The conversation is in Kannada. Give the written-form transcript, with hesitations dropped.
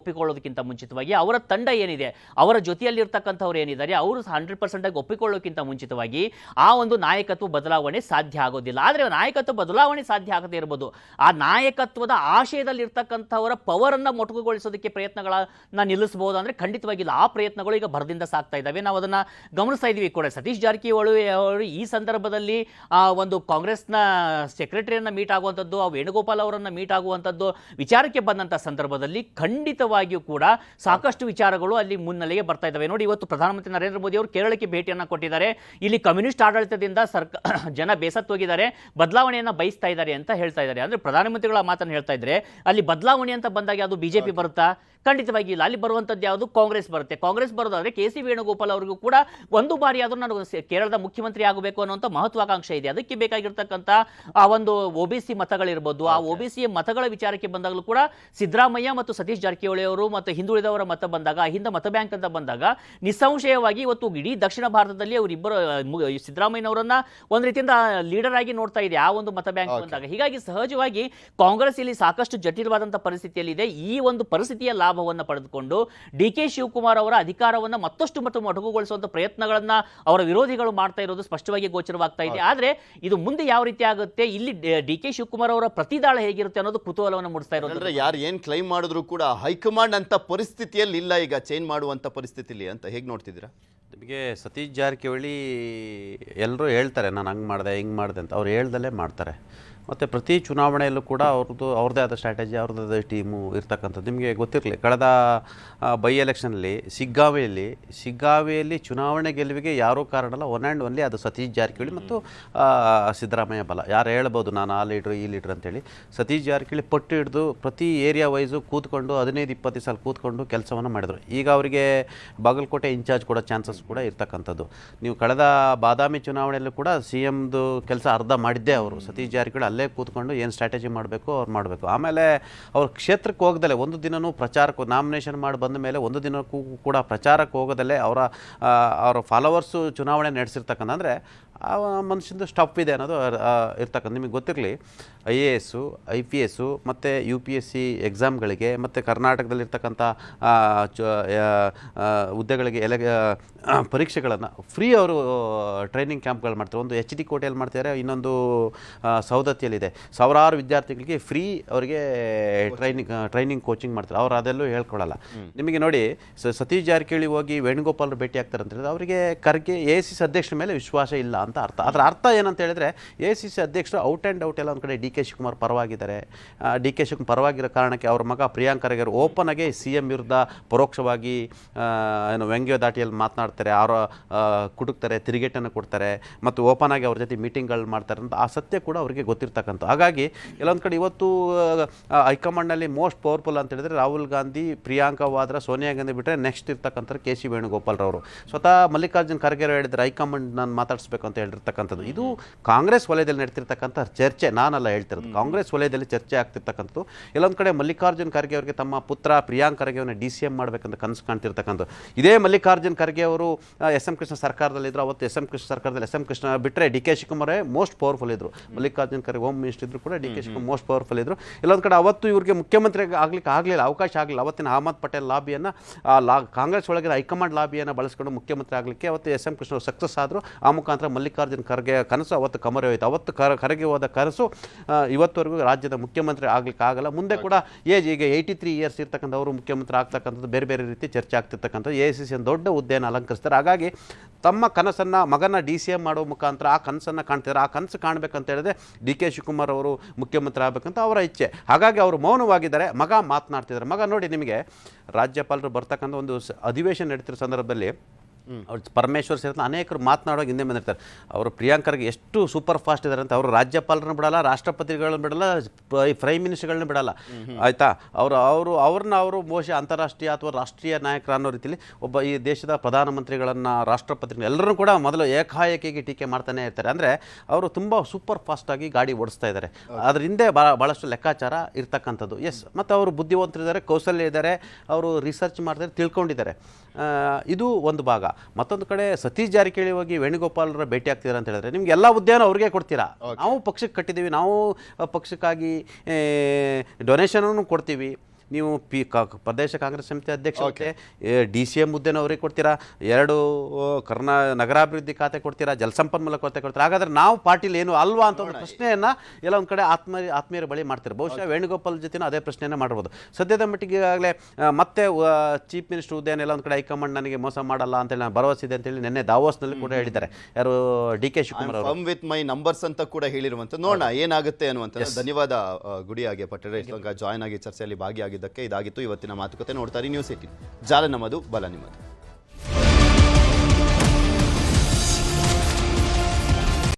ಒಪ್ಪಿಕೊಳ್ಳೋದಕ್ಕಿಂತ ಮುಂಚಿತವಾಗಿ ಅವರ ತಂಡ ಏನಿದೆ, ಅವರ ಜೊತೆಯಲ್ಲಿರ್ತಕ್ಕಂಥವ್ರು ಏನಿದ್ದಾರೆ ಅವರು 100% ಆಗಿ ಒಪ್ಪಿಕೊಳ್ಳೋಕ್ಕಿಂತ ಮುಂಚಿತವಾಗಿ ಆ ಒಂದು ನಾಯಕತ್ವ ಬದಲಾವಣೆ ಸಾಧ್ಯ ಆಗೋದಿಲ್ಲ. ಆದರೆ ನಾಯಕತ್ವ ಬದಲಾವಣೆ ಸಾಧ್ಯ ಆಗದೇ ಇರ್ಬೋದು, ಆ ನಾಯಕತ್ವದ ಆಶಯದಲ್ಲಿ ಇರ್ತಕ್ಕಂಥವರ ಪವರನ್ನು ಮೊಟಕುಗೊಳಿಸೋದಕ್ಕೆ ಪ್ರಯತ್ನಗಳನ್ನ ನಿಲ್ಲಿಸಬಹುದು ಅಂದರೆ ಖಂಡಿತವಾಗಿಲ್ಲ. ಆ ಪ್ರಯತ್ನಗಳು ಈಗ ಭರದಿಂದ ಸಾಗ್ತಾ ಇದ್ದಾವೆ. ನಾವು ಅದನ್ನು ಗಮನಿಸ್ತಾ ಇದ್ದೀವಿ ಕೂಡ. ಸತೀಶ್ ಜಾರಕಿಹೊಳಿ ಅವರು ಈ ಸಂದರ್ಭದಲ್ಲಿ ಒಂದು ಕಾಂಗ್ರೆಸ್ನ ಸೆಕ್ರೆಟರಿಯನ್ನು ಮೀಟ್ ಆಗುವಂಥದ್ದು, ಆ ವೇಣುಗೋಪಾಲ್ ಅವರನ್ನು ಮೀಟ್ ಆಗುವಂಥದ್ದು ವಿಚಾರಕ್ಕೆ ಬಂದಂಥ ಸಂದರ್ಭದಲ್ಲಿ ಖಂಡಿತವಾಗಿಯೂ ಕೂಡ ಸಾಕಷ್ಟು ವಿಚಾರಗಳು ಅಲ್ಲಿ ಮುನ್ನೆಲೆಗೆ ಬರ್ತಾ ಇದ್ದಾವೆ. ನೋಡಿ, ಇವತ್ತು ಪ್ರಧಾನಮಂತ್ರಿ ನರೇಂದ್ರ ಮೋದಿ ಅವರು ಕೇರಳಕ್ಕೆ ಭೇಟಿಯನ್ನು ಕೊಟ್ಟಿದ್ದಾರೆ. ಇಲ್ಲಿ ಕಮ್ಯುನಿಸ್ಟ್ ಆಡಳಿತದಿಂದ ಜನ ಬೇಸತ್ತೋಗಿದ್ದಾರೆ, ಬದಲಾವಣೆಯನ್ನು ಬಯಸ್ತಾ ಇದ್ದಾರೆ ಅಂತ ಹೇಳ್ತಾ ಇದ್ದಾರೆ. ಅಂದರೆ ಪ್ರಧಾನಮಂತ್ರಿಗಳ ಮಾತನ್ನು ಹೇಳ್ತಾ ಇದ್ರೆ ಅಲ್ಲಿ ಬದಲಾವಣೆ ಅಂತ ಬಂದಾಗ ಅದು ಬಿಜೆಪಿ ಬರುತ್ತಾ? ಖಂಡಿತವಾಗಿ ಇಲ್ಲ. ಅಲ್ಲಿ ಬರುವಂಥದ್ದು ಯಾವುದು? ಕಾಂಗ್ರೆಸ್ ಬರುತ್ತೆ. ಕಾಂಗ್ರೆಸ್ ಬರೋದಾದ್ರೆ ಕೆ ಸಿ ವೇಣುಗೋಪಾಲ್ ಅವರಿಗೂ ಕೂಡ ಒಂದು ಬಾರಿ ಆದರೂ ನಾನು ಕೇರಳದ ಮುಖ್ಯಮಂತ್ರಿ ಆಗಬೇಕು ಅನ್ನುವಂಥ ಮಹತ್ವಾಕಾಂಕ್ಷೆ ಇದೆ. ಅದಕ್ಕೆ ಬೇಕಾಗಿರ್ತಕ್ಕಂಥ ಆ ಒಂದು OBC ಮತಗಳಿರ್ಬೋದು, ಆ OBC ಮತಗಳ ವಿಚಾರಕ್ಕೆ ಬಂದಾಗಲೂ ಕೂಡ ಸಿದ್ದರಾಮಯ್ಯ ಮತ್ತು ಸತೀಶ್ ಜಾರಕಿಹೊಳಿ ಅವರು ಮತ್ತು ಹಿಂದುಳಿದವರ ಮತ ಬಂದಾಗ, ಹಿಂದ ಮತ ಬ್ಯಾಂಕ್ ಅಂತ ಬಂದಾಗ ನಿಸ್ಸಂಶಯವಾಗಿ ಇವತ್ತು ಇಡೀ ದಕ್ಷಿಣ ಭಾರತದಲ್ಲಿ ಅವರಿಬ್ಬರು ಸಿದ್ದರಾಮಯ್ಯನವರನ್ನ ಒಂದು ರೀತಿಯಿಂದ ಲೀಡರ್ ಆಗಿ ನೋಡ್ತಾ ಇದೆ ಆ ಒಂದು ಮತ ಬ್ಯಾಂಕ್ ಬಂದಾಗ. ಹೀಗಾಗಿ ಸಹಜವಾಗಿ ಕಾಂಗ್ರೆಸ್ ಇಲ್ಲಿ ಸಾಕಷ್ಟು ಜಟಿಲವಾದಂಥ ಪರಿಸ್ಥಿತಿಯಲ್ಲಿದೆ. ಈ ಒಂದು ಪರಿಸ್ಥಿತಿಯ ಲಾಭವನ್ನು ಪಡೆದುಕೊಂಡು DK ಶಿವಕುಮಾರ್ ಅವರ ಅಧಿಕಾರವನ್ನು ಮತ್ತಷ್ಟು ಮೊಟಕುಗೊಳಿಸುವಂಥ ಪ್ರಯತ್ನಗಳನ್ನ ಅವರ ವಿರೋಧಿಗಳು ಮಾಡ್ತಾ ಇರೋದು ಸ್ಪಷ್ಟವಾಗಿ ಗೋಚರವಾಗ್ತಾ ಇದೆ. ಆದರೆ ಇದು ಮುಂದೆ ಯಾವ ರೀತಿ ಆಗುತ್ತೆ, ಇಲ್ಲಿ DK ಶಿವಕುಮಾರ್ ಅವರ ಪ್ರತಿದಾಳ ಹೇಗಿರುತ್ತೆ ಅನ್ನೋದು ಕುತೂಹಲವನ್ನು ಮೂಡಿಸ್ತಾ ಇರೋದು. ಯಾರು ಏನ್ ಕ್ಲೈಮ್ ಮಾಡಿದ್ರು ಕೂಡ ಹೈಕಮಾಂಡ್ ಅಂತ ಪರಿಸ್ಥಿತಿಯಲ್ಲಿ ಇಲ್ಲ, ಈಗ ಚೇಂಜ್ ಮಾಡುವಂತ ಪರಿಸ್ಥಿತಿಯಲ್ಲಿ ಅಂತ ಹೇಗೆ ನೋಡ್ತಿದ್ದೀರಾ? ನಿಮಗೆ ಸತೀಶ್ ಜಾರಕಿಹೊಳಿ ಎಲ್ಲರೂ ಹೇಳ್ತಾರೆ ನಾನು ಹಂಗೆ ಮಾಡಿದೆ ಹಿಂಗೆ ಮಾಡಿದೆ ಅಂತ, ಅವ್ರು ಹೇಳ್ದಲ್ಲೇ ಮಾಡ್ತಾರೆ. ಮತ್ತು ಪ್ರತಿ ಚುನಾವಣೆಯಲ್ಲೂ ಕೂಡ ಅವ್ರದ್ದೇ ಆದ ಸ್ಟ್ರಾಟಜಿ, ಅವ್ರದ್ದೇ ಟೀಮು ಇರ್ತಕ್ಕಂಥದ್ದು ನಿಮಗೆ ಗೊತ್ತಿರಲಿ. ಕಳೆದ ಬೈ ಎಲೆಕ್ಷನಲ್ಲಿ ಶಿಗ್ಗಾವಿಯಲ್ಲಿ ಚುನಾವಣೆ ಗೆಲುವಿಗೆ ಯಾರೂ ಕಾರಣ ಅಲ್ಲ, ಒನ್ ಆ್ಯಂಡ್ ಒನ್ಲಿ ಅದು ಸತೀಶ್ ಜಾರಕಿಹೊಳಿ ಮತ್ತು ಸಿದ್ದರಾಮಯ್ಯ ಬಲ. ಯಾರು ಹೇಳ್ಬೋದು ನಾನು ಆ ಲೀಡ್ರು ಈ ಲೀಡ್ರ್ ಅಂತೇಳಿ, ಸತೀಶ್ ಜಾರಕಿಹೊಳಿ ಪಟ್ಟು ಹಿಡಿದು ಪ್ರತಿ ಏರಿಯಾ ವೈಸು ಕೂತ್ಕೊಂಡು 15-20 ಸಲ ಕೂತ್ಕೊಂಡು ಕೆಲಸವನ್ನು ಮಾಡಿದರು. ಈಗ ಅವರಿಗೆ ಬಾಗಲಕೋಟೆ ಇನ್ಚಾರ್ಜ್ ಕೊಡೋ ಚಾನ್ಸಸ್ ಕೂಡ ಇರ್ತಕ್ಕಂಥದ್ದು. ನೀವು ಕಳೆದ ಬಾದಾಮಿ ಚುನಾವಣೆಯಲ್ಲೂ ಕೂಡ CMದು ಕೆಲಸ ಅರ್ಧ ಮಾಡಿದ್ದೇ ಅವರು. ಸತೀಶ್ ಜಾರಕಿಹೊಳಿ ಅಲ್ಲೇ ಕೂತ್ಕೊಂಡು ಏನು ಸ್ಟ್ರಾಟಜಿ ಮಾಡಬೇಕು ಅವ್ರು ಮಾಡಬೇಕು. ಆಮೇಲೆ ಅವ್ರ ಕ್ಷೇತ್ರಕ್ಕೆ ಹೋಗದಲ್ಲೇ ಒಂದು ದಿನವೂ ಪ್ರಚಾರಕ್ಕೆ ನಾಮಿನೇಷನ್ ಮಾಡಿ ಬಂದ ಮೇಲೆ ಒಂದು ದಿನಕ್ಕೂ ಕೂಡ ಪ್ರಚಾರಕ್ಕೆ ಹೋಗೋದಲ್ಲೇ ಅವರ ಫಾಲೋವರ್ಸು ಚುನಾವಣೆ ನಡೆಸಿರ್ತಕ್ಕಂಥ, ಅಂದರೆ ಆ ಮನುಷ್ಯಂದು ಸ್ಟಫ್ ಇದೆ ಅನ್ನೋದು ಇರ್ತಕ್ಕಂಥ. ನಿಮಗೆ ಗೊತ್ತಿರಲಿ, IAS, IPS ಮತ್ತು UPSC ಎಕ್ಸಾಮ್ಗಳಿಗೆ ಮತ್ತು ಕರ್ನಾಟಕದಲ್ಲಿರ್ತಕ್ಕಂಥ ಹುದ್ದೆಗಳಿಗೆ ಪರೀಕ್ಷೆಗಳನ್ನು ಫ್ರೀ ಅವರು ಟ್ರೈನಿಂಗ್ ಕ್ಯಾಂಪ್ಗಳು ಮಾಡ್ತಾರೆ. ಒಂದು HD ಕೋಟೆಯಲ್ಲಿ ಮಾಡ್ತಾರೆ, ಇನ್ನೊಂದು ಸೌದತ್ತಿಯಲ್ಲಿದೆ. ಸಾವಿರಾರು ವಿದ್ಯಾರ್ಥಿಗಳಿಗೆ ಫ್ರೀ ಅವರಿಗೆ ಟ್ರೈನಿಂಗ್ ಕೋಚಿಂಗ್ ಮಾಡ್ತಾರೆ. ಅವ್ರು ಅದೆಲ್ಲೂ ಹೇಳ್ಕೊಳ್ಳಲ್ಲ. ನಿಮಗೆ ನೋಡಿ, ಸತೀಶ್ ಜಾರಕಿಹೊಳಿ ಹೋಗಿ ವೇಣುಗೋಪಾಲ್ ಭೇಟಿ ಆಗ್ತಾರೆ ಅಂತ ಹೇಳಿದ್ರೆ ಅವರಿಗೆ ಖರ್ಗೆ ACC ಅಧ್ಯಕ್ಷರ ಮೇಲೆ ವಿಶ್ವಾಸ ಇಲ್ಲ ಅಂತ ಅರ್ಥ. ಅದರ ಅರ್ಥ ಏನಂತ ಹೇಳಿದ್ರೆ ACC ಅಧ್ಯಕ್ಷರು ಔಟ್ ಆ್ಯಂಡ್ ಔಟ್ ಎಲ್ಲ ಒಂದು ಕಡೆ DK ಶಿವಕುಮಾರ್ ಪರವಾಗಿದ್ದಾರೆ. DK ಶಿವಕುಮಾರ್ ಪರವಾಗಿರೋ ಕಾರಣಕ್ಕೆ ಅವ್ರ ಮಗ ಪ್ರಿಯಾಂಕ್ ಖರ್ಗೆ ಅವರು ಓಪನ್ ಆಗಿ CM ವಿರುದ್ಧ ಪರೋಕ್ಷವಾಗಿ ವ್ಯಂಗ್ಯ ದಾಟಿಯಲ್ಲಿ ಮಾತನಾಡ್ತಾರೆ, ಅವರ ಕುಟುಕ್ತಾರೆ, ತಿರುಗೇಟನ್ನು ಕೊಡ್ತಾರೆ ಮತ್ತು ಓಪನ್ ಆಗಿ ಅವ್ರ ಜೊತೆ ಮೀಟಿಂಗ್ಗಳು ಮಾಡ್ತಾರೆ ಅಂತ ಆ ಸತ್ಯ ಕೂಡ ಅವರಿಗೆ ಗೊತ್ತಿರ್ತಕ್ಕಂಥ. ಹಾಗಾಗಿ ಎಲ್ಲೊಂದು ಕಡೆ ಇವತ್ತು ಹೈಕಮಾಂಡ್ನಲ್ಲಿ ಮೋಸ್ಟ್ ಪವರ್ಫುಲ್ ಅಂತ ಹೇಳಿದ್ರೆ ರಾಹುಲ್ ಗಾಂಧಿ, ಪ್ರಿಯಾಂಕಾ ವಾದ್ರಾ, ಸೋನಿಯಾ ಗಾಂಧಿ ಬಿಟ್ಟರೆ ನೆಕ್ಸ್ಟ್ ಇರ್ತಕ್ಕಂಥ KC ವೇಣುಗೋಪಾಲ್ ಅವರು. ಸ್ವತಃ ಮಲ್ಲಿಕಾರ್ಜುನ್ ಖರ್ಗೆ ಹೇಳಿದ್ರೆ ಹೈಕಮಾಂಡ್ ನಾನು ಮಾತಾಡಿಸ್ಬೇಕು ಅಂತ ಹೇಳಿರ್ತಕ್ಕಂಥದ್ದು. ಇದು ಕಾಂಗ್ರೆಸ್ ವಲಯದಲ್ಲಿ ನಡೀತಿರ್ತಕ್ಕಂಥ ಚರ್ಚೆ, ನಾನಲ್ಲ ಹೇಳ್ತಿರೋದು, ಕಾಂಗ್ರೆಸ್ ವಲಯದಲ್ಲಿ ಚರ್ಚೆ ಆಗ್ತಿರ್ತಕ್ಕಂಥದ್ದು. ಎಲ್ಲೊಂದು ಕಡೆ ಮಲ್ಲಿಕಾರ್ಜುನ್ ಖರ್ಗೆ ಅವರಿಗೆ ತಮ್ಮ ಪುತ್ರ ಪ್ರಿಯಾಂಕ್ ಖರ್ಗೆ ಅವರನ್ನ DCM ಮಾಡಬೇಕಂತ ಕನಸು ಕಾಣ್ತಿರ್ತಕ್ಕಂಥದ್ದು. ಇದೇ ಮಲ್ಲಿಕಾರ್ಜುನ್ ಖರ್ಗೆ ಅವರು SM ಕೃಷ್ಣ ಸರ್ಕಾರದಲ್ಲಿದ್ದರು. ಅವತ್ತು SM ಕೃಷ್ಣ ಸರ್ಕಾರದಲ್ಲಿ SM ಕೃಷ್ಣ ಬಿಟ್ಟರೆ DK ಶಿವಕುಮಾರೇ ಮೋಸ್ಟ್ ಪವರ್ಫುಲ್ ಇದ್ದರು. ಮಲ್ಲಿಕಾರ್ಜುನ್ ಖರ್ಗೆ ಹೋಮ್ ಮಿನಿಸ್ಟರ್ ಇದ್ರು ಕೂಡ DK ಶಿವಕುಮಾರ್ ಮೋಸ್ಟ್ ಪವರ್ಫುಲ್ ಇದ್ದರು. ಎಲ್ಲೊಂದು ಕಡೆ ಅವತ್ತು ಇವ್ರಿಗೆ ಮುಖ್ಯಮಂತ್ರಿ ಆಗ್ಲಿಕ್ಕೆ ಆಗಲಿಲ್ಲ, ಅವಕಾಶ ಆಗಲಿಲ್ಲ. ಅವತ್ತಿನ ಅಹಮದ್ ಪಟೇಲ್ ಲಾಬಿಯನ್ನು ಕಾಂಗ್ರೆಸ್ ಒಳಗಿನ ಹೈಕಮಾಂಡ್ ಲಾಬಿಯನ್ನು ಬಳಸ್ಕೊಂಡು ಮುಖ್ಯಮಂತ್ರಿ ಆಗಲಿಕ್ಕೆ ಅವತ್ತು SM ಕೃಷ್ಣ ಸಕ್ಸಸ್ ಆದರು. ಆ ಮುಖಾಂತರ ಮಲ್ಲಿಕಾರ್ಜುನ್ ಖರ್ಗೆ ಕನಸು ಅವತ್ತು ಕಮರೆ ಹೋಯಿತು. ಅವತ್ತು ಖರ್ಗೆ ಹೋದ ಕನಸು ಇವತ್ತವರೆಗೂ ರಾಜ್ಯದ ಮುಖ್ಯಮಂತ್ರಿ ಆಗ್ಲಿಕ್ಕೆ ಆಗಲ್ಲ. ಮುಂದೆ ಕೂಡ ಏಜ್ ಈಗ 83 ಇಯರ್ಸ್ ಇರ್ತಕ್ಕಂಥವ್ರು ಮುಖ್ಯಮಂತ್ರಿ ಆಗ್ತಕ್ಕಂಥದ್ದು ಬೇರೆ ಬೇರೆ ರೀತಿ ಚರ್ಚೆ ಆಗ್ತಿರ್ತಕ್ಕಂಥದ್ದು. ACC ದೊಡ್ಡ ಹುದ್ದೆಯನ್ನು ಅಲಂಕರಿಸ್ತಾರೆ. ಹಾಗಾಗಿ ತಮ್ಮ ಕನಸನ್ನು ಮಗನ DCM ಮಾಡೋ ಮುಖಾಂತರ ಆ ಕನಸನ್ನು ಕಾಣ್ತಿದ್ದಾರೆ. ಆ ಕನಸು ಕಾಣಬೇಕಂತ ಹೇಳಿದ್ರೆ DK ಶಿವಕುಮಾರ್ ಅವರು ಮುಖ್ಯಮಂತ್ರಿ ಆಗಬೇಕಂತ ಅವರ ಇಚ್ಛೆ. ಹಾಗಾಗಿ ಅವರು ಮೌನವಾಗಿದ್ದಾರೆ, ಮಗ ಮಾತನಾಡ್ತಿದ್ದಾರೆ. ಮಗ ನೋಡಿ, ನಿಮಗೆ ರಾಜ್ಯಪಾಲರು ಬರ್ತಕ್ಕಂಥ ಒಂದು ಅಧಿವೇಶನ ನಡೀತಿರೋ ಸಂದರ್ಭದಲ್ಲಿ ಅವ್ರು ಪರಮೇಶ್ವರ್ ಸೇರಿದ ಅನೇಕರು ಮಾತನಾಡುವಾಗ ಹಿಂದೆ ಬಂದಿರ್ತಾರೆ. ಅವರು ಪ್ರಿಯಾಂಕರ್ಗೆ ಎಷ್ಟು ಸೂಪರ್ ಫಾಸ್ಟ್ ಇದ್ದಾರೆ ಅಂತ. ಅವರು ರಾಜ್ಯಪಾಲರನ್ನ ಬಿಡಲ್ಲ, ರಾಷ್ಟ್ರಪತಿಗಳನ್ನ ಬಿಡಲ್ಲ, ಪ್ರೈಮ್ ಮಿನಿಸ್ಟರ್ಗಳನ್ನ ಬಿಡಲ್ಲ, ಆಯಿತಾ. ಅವರು ಬಹುಶಃ ಅಂತಾರಾಷ್ಟ್ರೀಯ ಅಥವಾ ರಾಷ್ಟ್ರೀಯ ನಾಯಕರ ಅನ್ನೋ ರೀತಿಯಲ್ಲಿ ಒಬ್ಬ ಈ ದೇಶದ ಪ್ರಧಾನಮಂತ್ರಿಗಳನ್ನು, ರಾಷ್ಟ್ರಪತಿಗಳನ್ನ ಎಲ್ಲರೂ ಕೂಡ ಮೊದಲು ಏಕಾಏಕಿಗೆ ಟೀಕೆ ಮಾಡ್ತಾನೆ ಇರ್ತಾರೆ. ಅಂದರೆ ಅವರು ತುಂಬ ಸೂಪರ್ ಫಾಸ್ಟಾಗಿ ಗಾಡಿ ಓಡಿಸ್ತಾ ಇದ್ದಾರೆ. ಅದ್ರ ಹಿಂದೆ ಭಾಳಷ್ಟು ಲೆಕ್ಕಾಚಾರ ಇರ್ತಕ್ಕಂಥದ್ದು. ಎಸ್, ಮತ್ತು ಅವರು ಬುದ್ಧಿವಂತರಿದ್ದಾರೆ, ಕೌಶಲ್ಯ ಇದ್ದಾರೆ, ಅವರು ರಿಸರ್ಚ್ ಮಾಡ್ತಾರೆ, ತಿಳ್ಕೊಂಡಿದ್ದಾರೆ. ಇದು ಒಂದು ಭಾಗ. ಮತ್ತೊಂದು ಕಡೆ ಸತೀಶ್ ಜಾರಕಿಹೊಳಿ ಹೋಗಿ ವೇಣುಗೋಪಾಲರ ಭೇಟಿ ಆಗ್ತೀರಾ ಅಂತ ಹೇಳಿದ್ರೆ ನಿಮ್ಗೆ ಎಲ್ಲ ಹುದ್ದೆಯನ್ನು ಅವ್ರಿಗೆ ಕೊಡ್ತೀರಾ. ನಾವು ಪಕ್ಷಕ್ಕೆ ಕಟ್ಟಿದ್ದೀವಿ, ನಾವು ಪಕ್ಷಕ್ಕಾಗಿ ಡೊನೇಷನನ್ನು ಕೊಡ್ತೀವಿ, ನೀವು ಪ್ರದೇಶ ಕಾಂಗ್ರೆಸ್ ಸಮಿತಿ ಅಧ್ಯಕ್ಷ ಹುದ್ದೆ, DCM ಹುದ್ದೆನೂ ಅವ್ರಿಗೆ ಕೊಡ್ತೀರಾ, 2 ನಗರಾಭಿವೃದ್ಧಿ ಖಾತೆ ಕೊಡ್ತೀರಾ, ಜಲಸಂಪನ್ಮೂಲ ಖಾತೆ ಕೊಡ್ತೀರಾ. ಹಾಗಾದ್ರೆ ನಾವು ಪಾರ್ಟಿಲಿ ಏನು ಅಲ್ವಾ ಅಂತ ಒಂದು ಪ್ರಶ್ನೆಯನ್ನ ಎಲ್ಲ ಒಂದು ಕಡೆ ಆತ್ಮೀಯರ ಬಳಿ ಮಾಡ್ತಾರೆ. ಬಹುಶಃ ವೇಣುಗೋಪಾಲ್ ಜೊತೆ ಅದೇ ಪ್ರಶ್ನೆಯನ್ನ ಮಾಡ್ಬೋದು. ಸದ್ಯದ ಮಟ್ಟಿಗೆ ಈಗಾಗಲೇ ಮತ್ತೆ ಚೀಫ್ ಮಿನಿಸ್ಟರ್ ಹುದ್ದೆಯನ್ನೆಲ್ಲ ಒಂದು ಕಡೆ ಹೈಕಮಾಂಡ್ ನನಗೆ ಮೋಸ ಮಾಡಲ್ಲ ಅಂತೇಳಿ ನಾನು ಭರವಸೆ ಇದೆ ಅಂತೇಳಿ ನಿನ್ನೆ ದಾವೋಸ್ನಲ್ಲಿ ಕೂಡ ಹೇಳಿದ್ದಾರೆ. ಯಾರು DK ಶಿವಕುಮಾರ್ ಅವರು ವಿತ್ ಮೈ ನಂಬರ್ಸ್ ಅಂತ ಕೂಡ ಹೇಳಿರುವಂತ ನೋಡೋಣ ಏನಾಗುತ್ತೆ ಅನ್ನುವಂತ. ಧನ್ಯವಾದ ಗುಡಿಯಾಗೆ ಪಟ್ಟರೆ ಜಾಯ್ನ್ ಆಗಿ ಚರ್ಚೆಯಲ್ಲಿ ಭಾಗಿಯಾಗಿದ್ದಕ್ಕೆ. ಇದಾಗಿತ್ತು ಇವತ್ತಿನ ಮಾತುಕತೆ. ನೋಡ್ತಾರೆ ನ್ಯೂಸ್ 18 ಜಾಲ ನಮ್ಮದು, ಬಲ ನಿಮ್ಮದು.